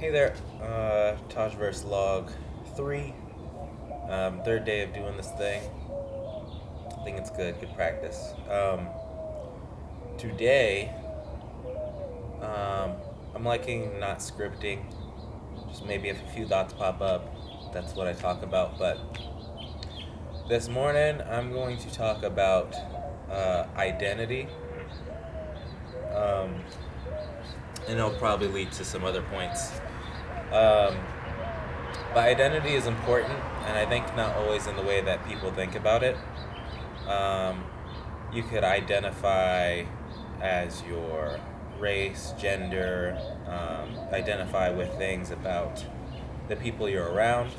Hey there, Tajverse log 3, third day of doing this thing. I think it's good practice. Today, I'm liking not scripting, just maybe if a few thoughts pop up, that's what I talk about. But this morning, I'm going to talk about identity, um, and it'll probably lead to some other points. Um, but identity is important, and I think not always in the way that people think about it. Um, you could identify as your race, gender, identify with things about the people you're around.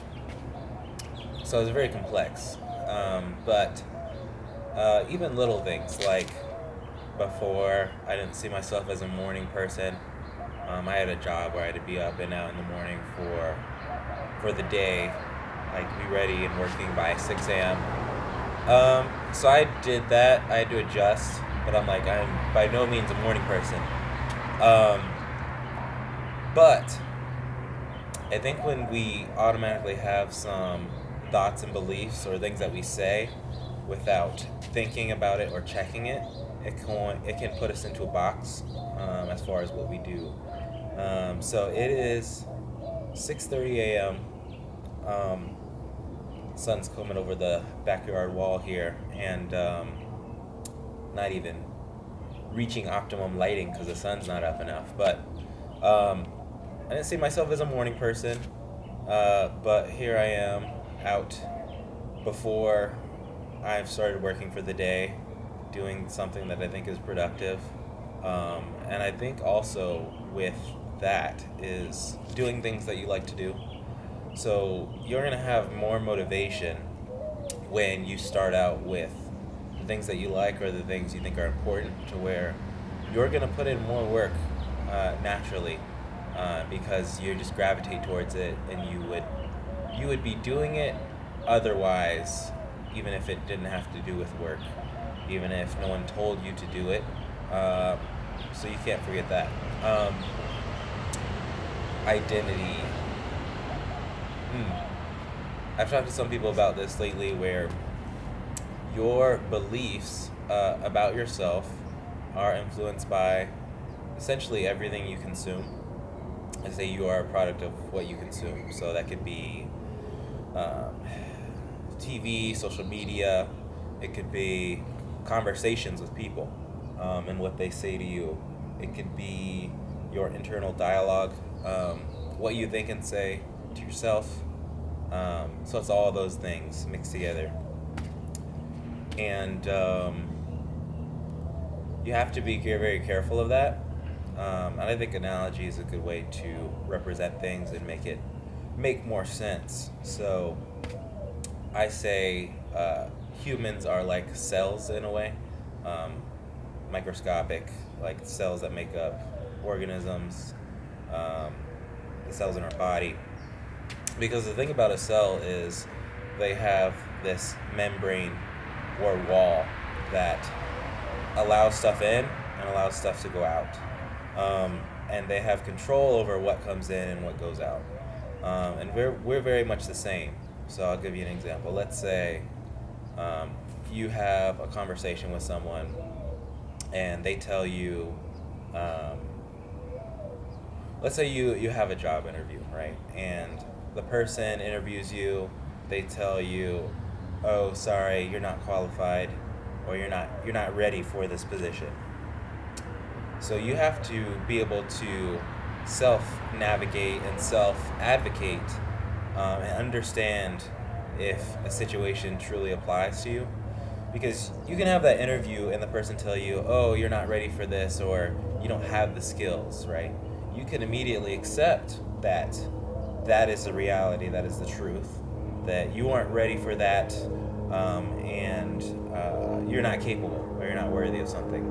So it's very complex. But even little things like before, I didn't see myself as a morning person. I had a job where I had to be up and out in the morning for the day, like be ready and working by 6 a.m. So I did that. I had to adjust, but I'm by no means a morning person. Um, but I think when we automatically have some thoughts and beliefs or things that we say without thinking about it or checking it, it can put us into a box as far as what we do. So it is 6:30 a.m. Sun's coming over the backyard wall here, and not even reaching optimum lighting because the sun's not up enough. But I didn't see myself as a morning person, but here I am out before I've started working for the day, doing something that I think is productive. And I think also with that is doing things that you like to do. So you're going to have more motivation when you start out with the things that you like or the things you think are important, to where you're going to put in more work naturally, because you just gravitate towards it, and you would be doing it otherwise, even if it didn't have to do with work, even if no one told you to do it. So you can't forget that. Identity. I've talked to some people about this lately, where your beliefs about yourself are influenced by essentially everything you consume. I say you are a product of what you consume. So that could be TV, social media. It could be conversations with people and what they say to you. It could be your internal dialogue, what you think and say to yourself. So it's all those things mixed together. And you have to be very careful of that. And I think analogy is a good way to represent things and make more sense. So I say humans are like cells in a way, microscopic, like cells that make up organisms, the cells in our body. Because the thing about a cell is they have this membrane or wall that allows stuff in and allows stuff to go out. And they have control over what comes in and what goes out. And we're very much the same. So I'll give you an example. Let's say you have a conversation with someone, and they tell you, let's say you have a job interview, right? And the person interviews you, they tell you, oh, sorry, you're not qualified, or you're not ready for this position. So you have to be able to self-navigate and self-advocate, and understand if a situation truly applies to you. Because you can have that interview and the person tell you, oh, you're not ready for this, or you don't have the skills, right? You can immediately accept that is the reality, that is the truth, that you aren't ready for that, and you're not capable, or you're not worthy of something.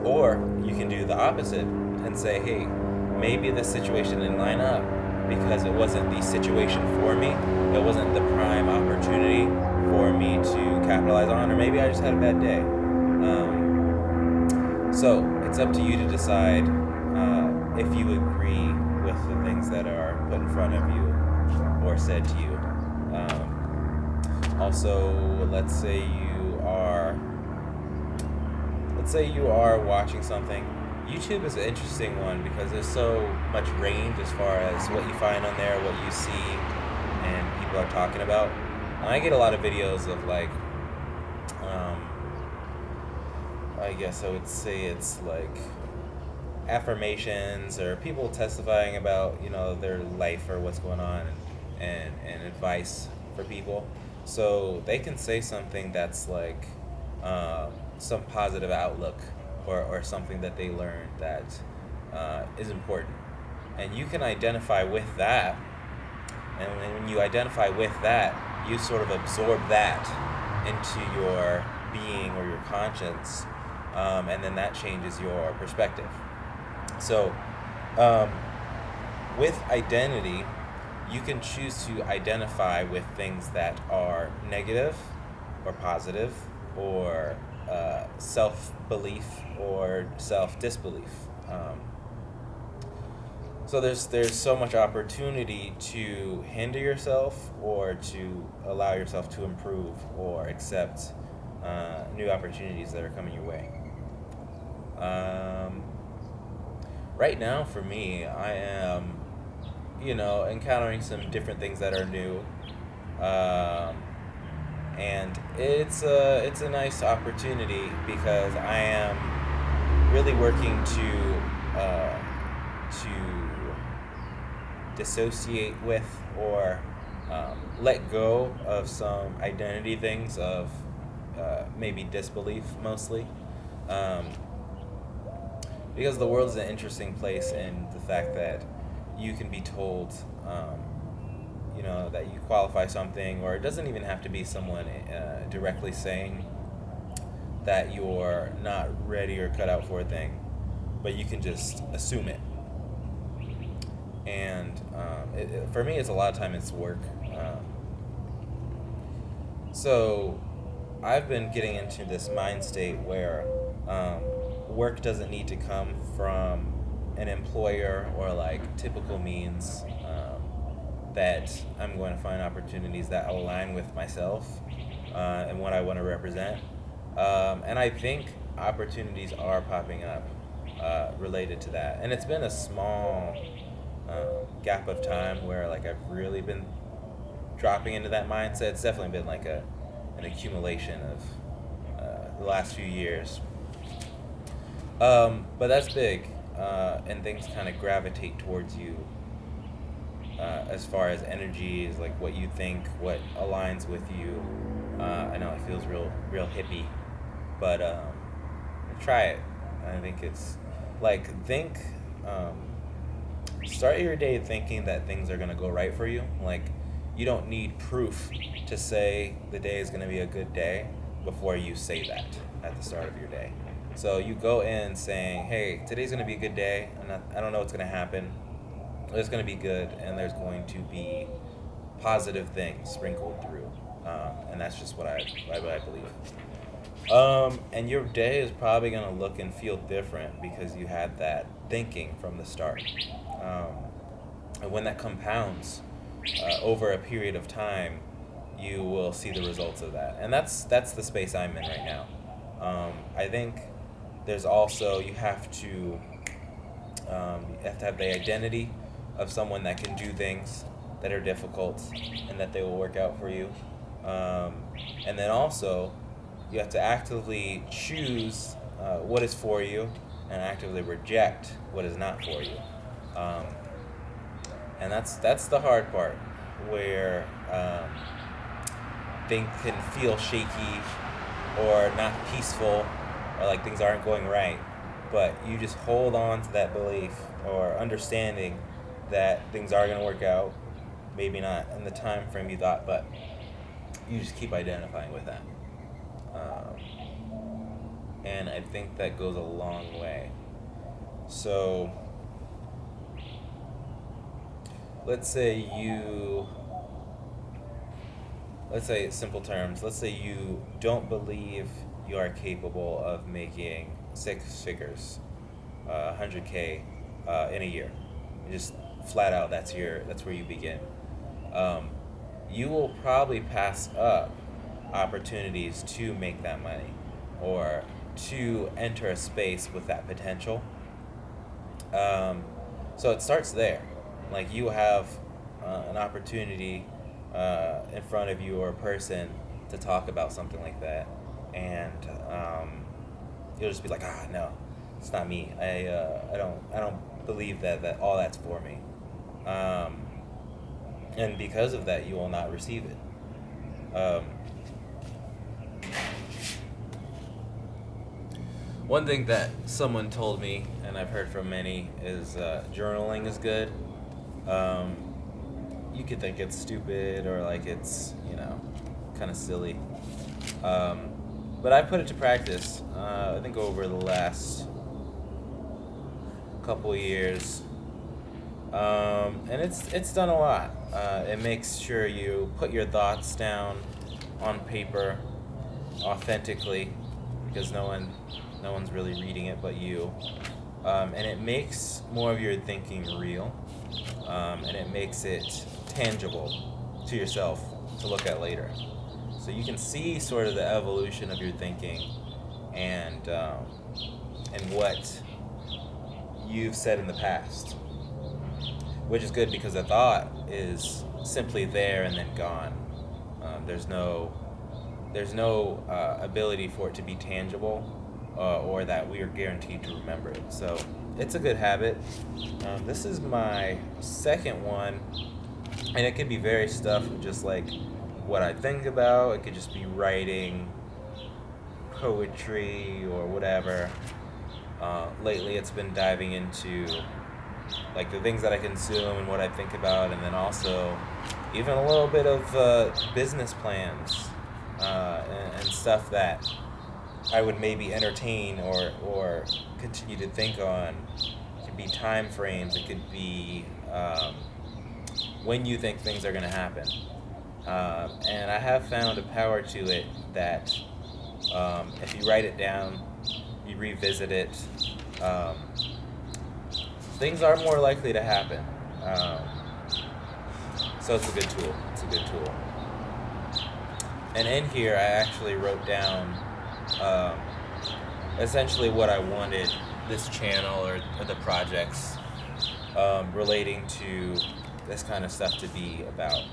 Or you can do the opposite and say, hey, maybe this situation didn't line up because it wasn't the situation for me. It wasn't the prime opportunity for me to capitalize on, or maybe I just had a bad day. So it's up to you to decide if you agree with the things that are put in front of you or said to you. Also, let's say you are watching something. YouTube is an interesting one because there's so much range as far as what you find on there, what you see, and people are talking about. And I get a lot of videos of like, um, I guess I would say it's like affirmations or people testifying about their life or what's going on, and advice for people. So they can say something that's like some positive outlook, or something that they learned that is important, and you can identify with that. And when you identify with that, you sort of absorb that into your being or your conscience, and then that changes your perspective. So, um, with identity, you can choose to identify with things that are negative or positive, or self belief or self disbelief. So there's so much opportunity to hinder yourself or to allow yourself to improve or accept new opportunities that are coming your way. Um, right now, for me, I am, encountering some different things that are new, um, and it's a nice opportunity because I am really working to dissociate with, or let go of some identity things of maybe disbelief mostly. Um, because the world is an interesting place in the fact that you can be told, that you qualify something, or it doesn't even have to be someone directly saying that you're not ready or cut out for a thing, but you can just assume it. And for me, it's a lot of time it's work. So I've been getting into this mind state where um, work doesn't need to come from an employer or like typical means, that I'm going to find opportunities that align with myself and what I want to represent. And I think opportunities are popping up related to that. And it's been a small gap of time where like I've really been dropping into that mindset. It's definitely been like an accumulation of the last few years. But that's big, and things kind of gravitate towards you as far as energy is like what you think, what aligns with you. I know it feels real hippie, but try it. I think it's like um, start your day thinking that things are gonna go right for you. Like you don't need proof to say the day is gonna be a good day before you say that at the start of your day. So you go in saying, "Hey, today's gonna be a good day. I don't know what's gonna happen. It's gonna be good, and there's going to be positive things sprinkled through." And that's just what I believe. And your day is probably gonna look and feel different because you had that thinking from the start. Um, and when that compounds over a period of time, you will see the results of that. And that's the space I'm in right now. I think there's also you have to have the identity of someone that can do things that are difficult and that they will work out for you. Um, and then also, you have to actively choose what is for you and actively reject what is not for you. Um, and that's the hard part, where things can feel shaky or not peaceful, or like things aren't going right, but you just hold on to that belief or understanding that things are going to work out, maybe not in the time frame you thought, but you just keep identifying with that. And I think that goes a long way. So let's say you let's say simple terms, let's say you don't believe you are capable of making six figures, 100K in a year. Just flat out, that's where you begin. Um, you will probably pass up opportunities to make that money or to enter a space with that potential. Um, so it starts there. Like you have an opportunity in front of you or a person to talk about something like that, and you'll just be like, no, it's not me. I don't believe that all that's for me, um, and because of that, you will not receive it. One thing that someone told me, and I've heard from many, is journaling is good. Um, you could think it's stupid or like it's, kind of silly. Um, but I put it to practice. I think over the last couple of years, and it's done a lot. It makes sure you put your thoughts down on paper authentically, because no one's really reading it but you. And it makes more of your thinking real, and it makes it tangible to yourself to look at later. So you can see sort of the evolution of your thinking and what you've said in the past, which is good because the thought is simply there and then gone. There's no ability for it to be tangible, or that we are guaranteed to remember it. So it's a good habit. This is my second one, and it could be very stuff just like what I think about. It could just be writing poetry or whatever. Lately, it's been diving into like the things that I consume and what I think about, and then also even a little bit of business plans and stuff that I would maybe entertain or continue to think on. It could be time frames. It could be when you think things are going to happen. And I have found a power to it that if you write it down, you revisit it, um, things are more likely to happen. So it's a good tool. It's a good tool. And in here, I actually wrote down essentially what I wanted this channel or the projects relating to this kind of stuff to be about.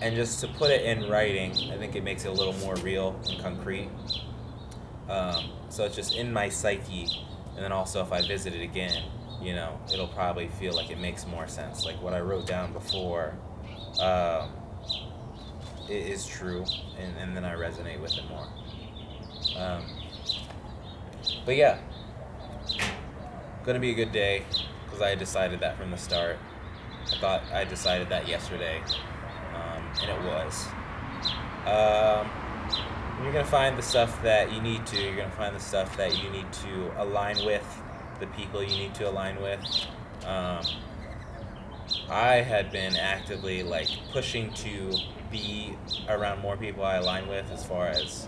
And just to put it in writing, I think it makes it a little more real and concrete. So it's just in my psyche, and then also if I visit it again, it'll probably feel like it makes more sense. Like what I wrote down before it is true, and then I resonate with it more. But yeah, gonna be a good day, because I decided that from the start. I thought I decided that yesterday, and it was. You're going to find the stuff that you need to. You're going to find the stuff that you need to align with, the people you need to align with. I had been actively pushing to be around more people I align with, as far as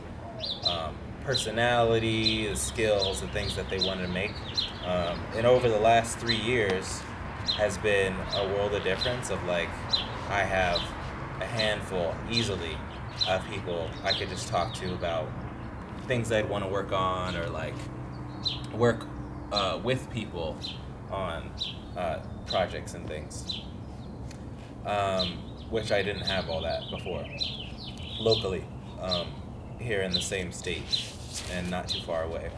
personality, the skills, the things that they wanted to make. And over the last 3 years has been a world of difference of I have a handful easily of people I could just talk to about things I'd want to work on, or work with people on projects and things, which I didn't have all that before locally, here in the same state and not too far away.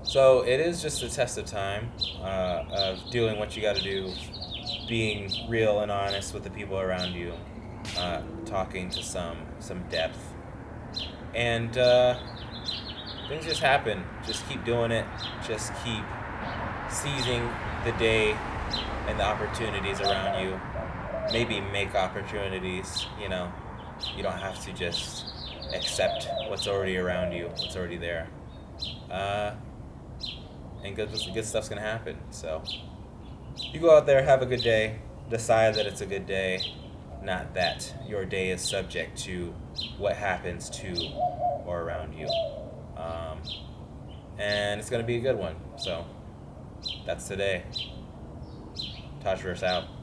So it is just a test of time, of doing what you got to do, being real and honest with the people around you, talking to some depth, and things just happen. Just keep doing it. Just keep seizing the day and the opportunities around you. Maybe make opportunities. You don't have to just accept what's already around you, what's already there. And good stuff's gonna happen. So you go out there, have a good day, decide that it's a good day, not that your day is subject to what happens to or around you. And it's gonna be a good one. So That's today. Tajverse out.